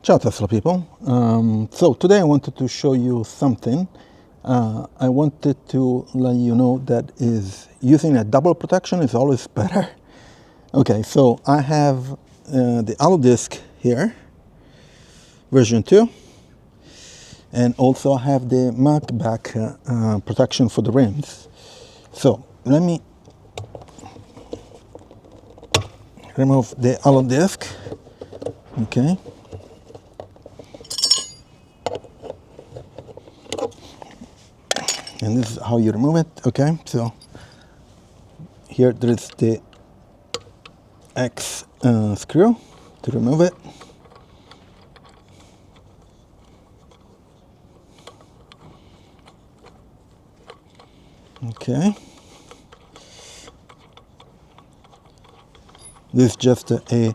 Ciao Tesla people. So today I wanted to show you something. I wanted to let you know that using a double protection is always better. Okay, so I have the HALODISC here, version 2, and also I have the MagBak protection for the rims. So let me remove the HALODISC. Okay. And this is how you remove it. Okay, so here there is the X screw to remove it. Okay. This is just a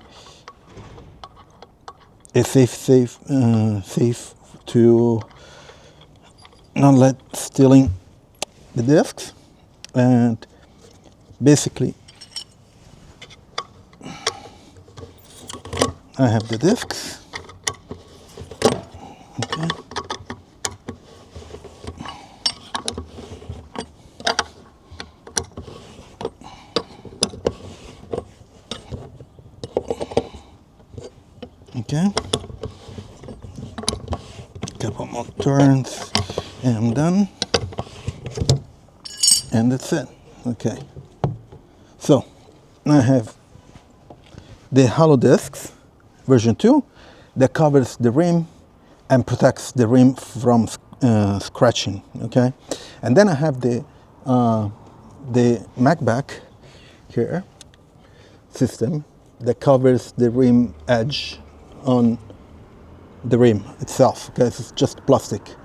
safe to not let stealing the discs, and basically I have the discs. Okay. Okay. Couple more turns and I'm done. And that's it. Okay. So I have the HALODISC version 2 that covers the rim and protects the rim from scratching. Okay. And then I have the MagBak here system that covers the rim edge on the rim itself, because it's just plastic.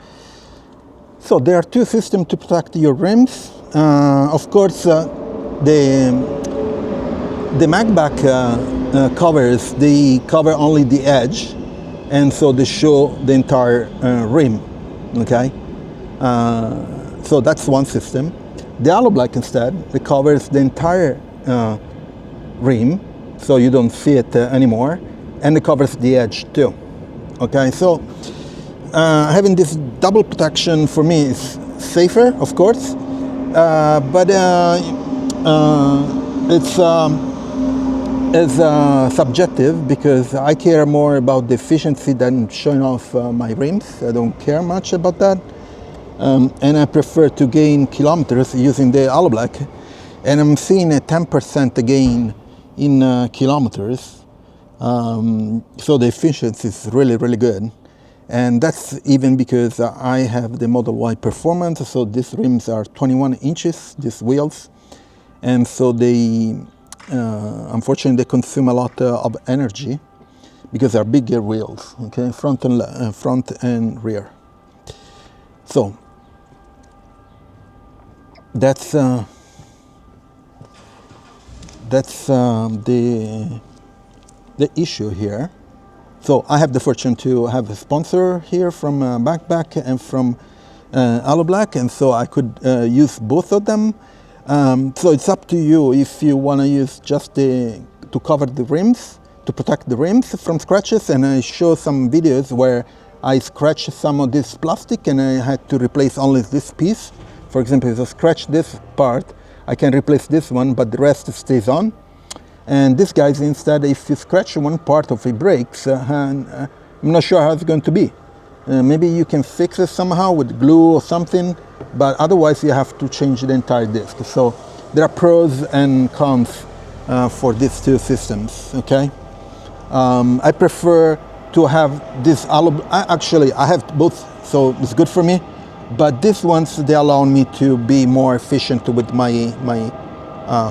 So there are two systems to protect your rims. Of course, the MagBak covers, they cover only the edge, and so they show the entire rim. Okay, so that's one system. The HaloBLK instead, it covers the entire rim, so you don't see it anymore, and it covers the edge too. Okay, so having this double protection for me is safer, of course, but it's subjective, because I care more about the efficiency than showing off my rims. I don't care much about that, and I prefer to gain kilometers using the HaloBLK, and I'm seeing a 10% gain in kilometers. So the efficiency is really, really good. And that's even because I have the Model Y Performance, so these rims are 21 inches, these wheels. And so they, unfortunately, they consume a lot of energy because they're bigger wheels, okay, front and rear. So that's the issue here. So I have the fortune to have a sponsor here from MagBak and from HaloBLK, and so I could use both of them. So it's up to you if you want to use just to cover the rims, to protect the rims from scratches. And I show some videos where I scratched some of this plastic and I had to replace only this piece. For example, if I scratch this part, I can replace this one, but the rest stays on. And this guy's instead, if you scratch one part of it breaks, and I'm not sure how it's going to be. Maybe you can fix it somehow with glue or something, but otherwise you have to change the entire disc. So there are pros and cons for these two systems, okay? I prefer to have this, actually I have both, so it's good for me, but these ones, they allow me to be more efficient with my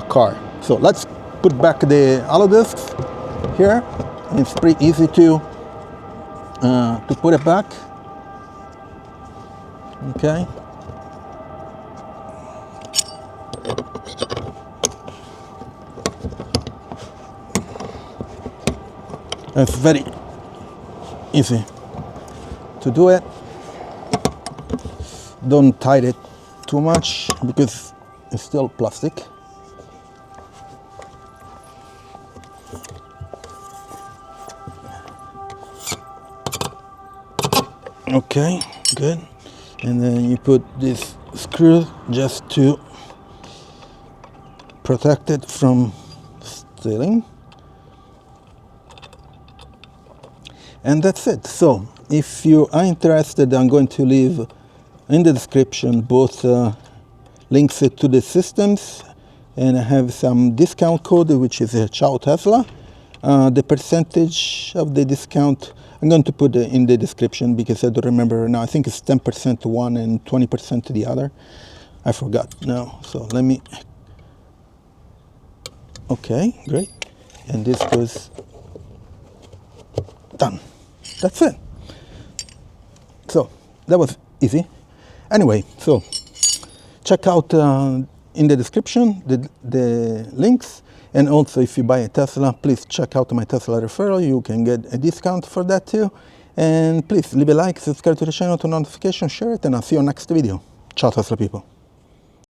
car. So let's put back the HALODISC here. It's pretty easy to put it back. Okay. It's very easy to do it. Don't tighten it too much because it's still plastic. Okay, good. And then you put this screw just to protect it from stealing. And that's it. So if you are interested, I'm going to leave in the description both links to the systems, and I have some discount code which is Ciao Tesla. The percentage of the discount I'm going to put in the description because I don't remember now. I think it's 10% to one and 20% to the other. I forgot now. So let me. Okay, great. And this goes done. That's it. So that was easy. Anyway, so check out in the description the links, and also if you buy a Tesla, please check out my Tesla referral. You can get a discount for that too. And please leave a like, subscribe to the channel, turn on notifications, share it, and I'll see you on next video. Ciao Tesla people.